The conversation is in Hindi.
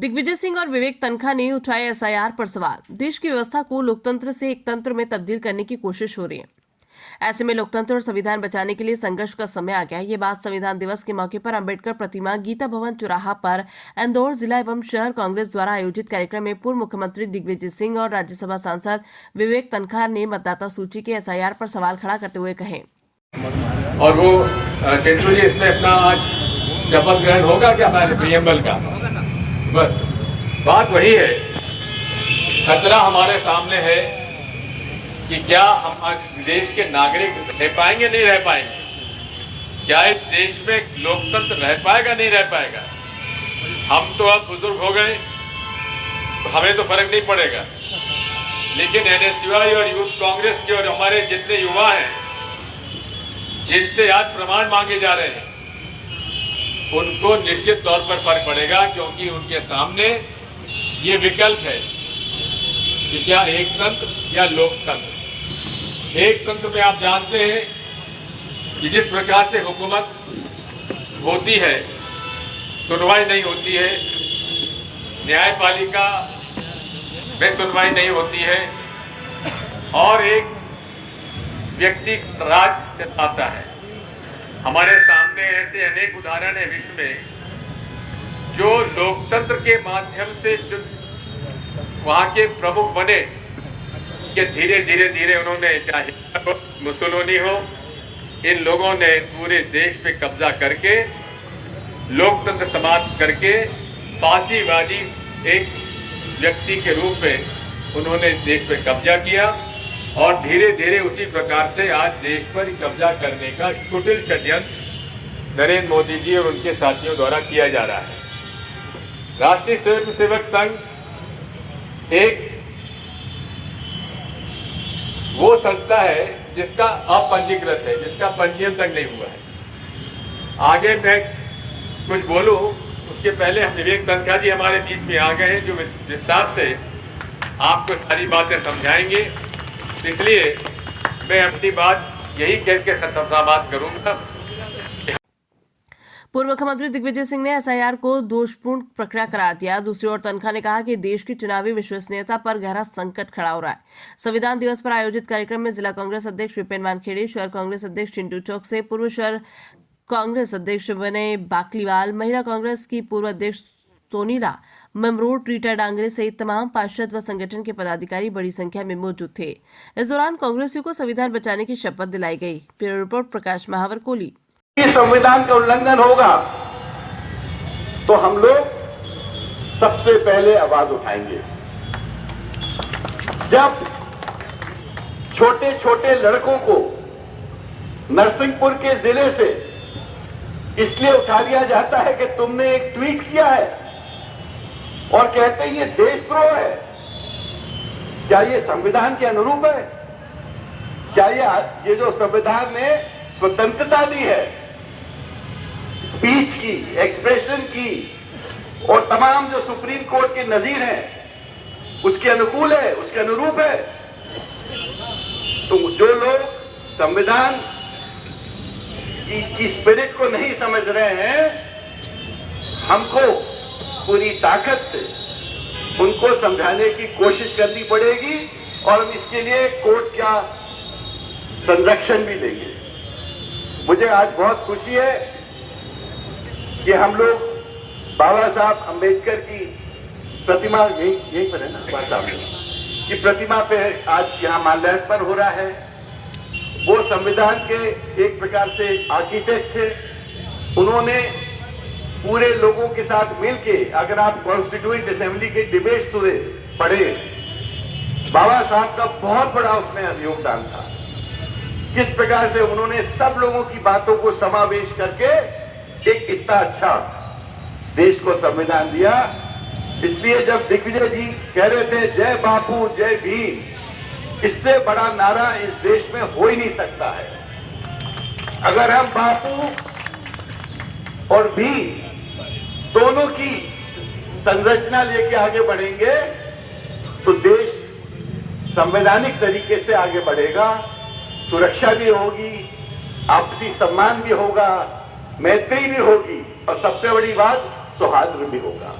दिग्विजय सिंह और विवेक तनखा ने उठाए एसआईआर पर सवाल। देश की व्यवस्था को लोकतंत्र से एक तंत्र में तब्दील करने की कोशिश हो रही है। ऐसे में लोकतंत्र और संविधान बचाने के लिए संघर्ष का समय आ गया है। ये बात संविधान दिवस के मौके पर अंबेडकर प्रतिमा गीता भवन चौराहा पर इंदौर जिला एवं शहर कांग्रेस द्वारा आयोजित कार्यक्रम में पूर्व मुख्यमंत्री दिग्विजय सिंह और राज्यसभा सांसद विवेक तनखा ने मतदाता सूची के एसआईआर पर सवाल खड़ा करते हुए कहे। और वो चिंटू जी इसमें अपना आज शपथ ग्रहण होगा क्या प्रीएम्बल का? बस बात वही है, खतरा हमारे सामने है कि क्या हम आज देश के नागरिक रह पाएंगे, नहीं रह पाएंगे? क्या इस देश में लोकतंत्र रह पाएगा, नहीं रह पाएगा? हम तो अब बुजुर्ग हो गए, तो हमें तो फर्क नहीं पड़ेगा, लेकिन एनएसयूआई और यूथ कांग्रेस के और हमारे जितने युवा हैं जिनसे आज प्रमाण मांगे जा रहे हैं, उनको निश्चित तौर पर फर्क पड़ेगा, क्योंकि उनके सामने ये विकल्प है कि क्या एक तंत्र या लोकतंत्र। एक तंत्र में आप जानते हैं कि जिस प्रकार से हुकूमत होती है, सुनवाई नहीं होती है, न्यायपालिका में सुनवाई नहीं होती है और एक व्यक्ति राज आता है। हमारे सामने ऐसे अनेक उदाहरण है विश्व में, जो लोकतंत्र के माध्यम से जो वहां के प्रमुख बने, कि धीरे धीरे उन्होंने, चाहे मुसोलिनी हो, इन लोगों ने पूरे देश पे कब्जा करके लोकतंत्र समाप्त करके फांसीबाजी एक व्यक्ति के रूप में उन्होंने देश पे कब्जा किया और धीरे धीरे उसी प्रकार से आज देश पर कब्जा करने का कुटिल षड्यंत्र नरेंद्र मोदी जी और उनके साथियों द्वारा किया जा रहा है। राष्ट्रीय स्वयंसेवक संघ एक वो संस्था है जिसका अपंजीकृत है, जिसका पंजीयन तक नहीं हुआ है। आगे मैं कुछ बोलूं उसके पहले हम विवेक तनखा जी हमारे बीच में आ गए हैं, जो विस्तार से आपको सारी बातें समझाएंगे। इसलिए मैं अपनी बात यही कह के समाप्त करूंगा। पूर्व मुख्यमंत्री दिग्विजय सिंह ने एसआईआर को दोषपूर्ण प्रक्रिया करार दिया। दूसरी ओर तनखा ने कहा कि देश की चुनावी विश्वसनीयता पर गहरा संकट खड़ा हो रहा है। संविधान दिवस पर आयोजित कार्यक्रम में जिला कांग्रेस अध्यक्ष विपिन वानखेड़े, शहर कांग्रेस अध्यक्ष चिंटू चौक से पूर्व शहर कांग्रेस अध्यक्ष विनय बाकलीवाल, महिला कांग्रेस की पूर्व अध्यक्ष सोनीला ममरोड, रीटा डांगरे सहित तमाम पार्षद व संगठन के पदाधिकारी बड़ी संख्या में मौजूद थे। इस दौरान कांग्रेसियों को संविधान बचाने की शपथ दिलाई गई। ब्यूरो रिपोर्ट प्रकाश महावर कोली। संविधान का उल्लंघन होगा तो हम लोग सबसे पहले आवाज उठाएंगे। जब छोटे छोटे लड़कों को नरसिंहपुर के जिले से इसलिए उठा लिया जाता है कि तुमने एक ट्वीट किया है और कहते हैं ये देशद्रोह है, क्या ये संविधान के अनुरूप है? क्या ये जो संविधान ने स्वतंत्रता दी है स्पीच की, एक्सप्रेशन की, और तमाम जो सुप्रीम कोर्ट के नजीर हैं उसके अनुकूल है, उसके अनुरूप है? तो जो लोग संविधान की स्पिरिट को नहीं समझ रहे हैं, हमको पूरी ताकत से उनको समझाने की कोशिश करनी पड़ेगी और हम इसके लिए कोर्ट का संरक्षण भी लेंगे। मुझे आज बहुत खुशी है कि हम लोग बाबा साहब अंबेडकर की प्रतिमा यहीं पर है ना, बाबा साहब की प्रतिमा पे आज यहाँ माल्यार्पण हो रहा है। वो संविधान के एक प्रकार से आर्किटेक्ट थे। उन्होंने पूरे लोगों के साथ मिलके, अगर आप कॉन्स्टिट्यूएंट असेंबली के डिबेट सुने पढ़े, बाबा साहब का बहुत बड़ा उसमें योगदान था। किस प्रकार से उन्होंने सब लोगों की बातों को समावेश करके एक इतना अच्छा देश को संविधान दिया। इसलिए जब दिग्विजय जी कह रहे थे जय बापू जय भीम, इससे बड़ा नारा इस देश में हो ही नहीं सकता है। अगर हम बापू और भीम दोनों की संरचना लेके आगे बढ़ेंगे तो देश संवैधानिक तरीके से आगे बढ़ेगा, सुरक्षा भी होगी, आपसी सम्मान भी होगा, मैत्री भी होगी और सबसे बड़ी बात सौहार्द भी होगा।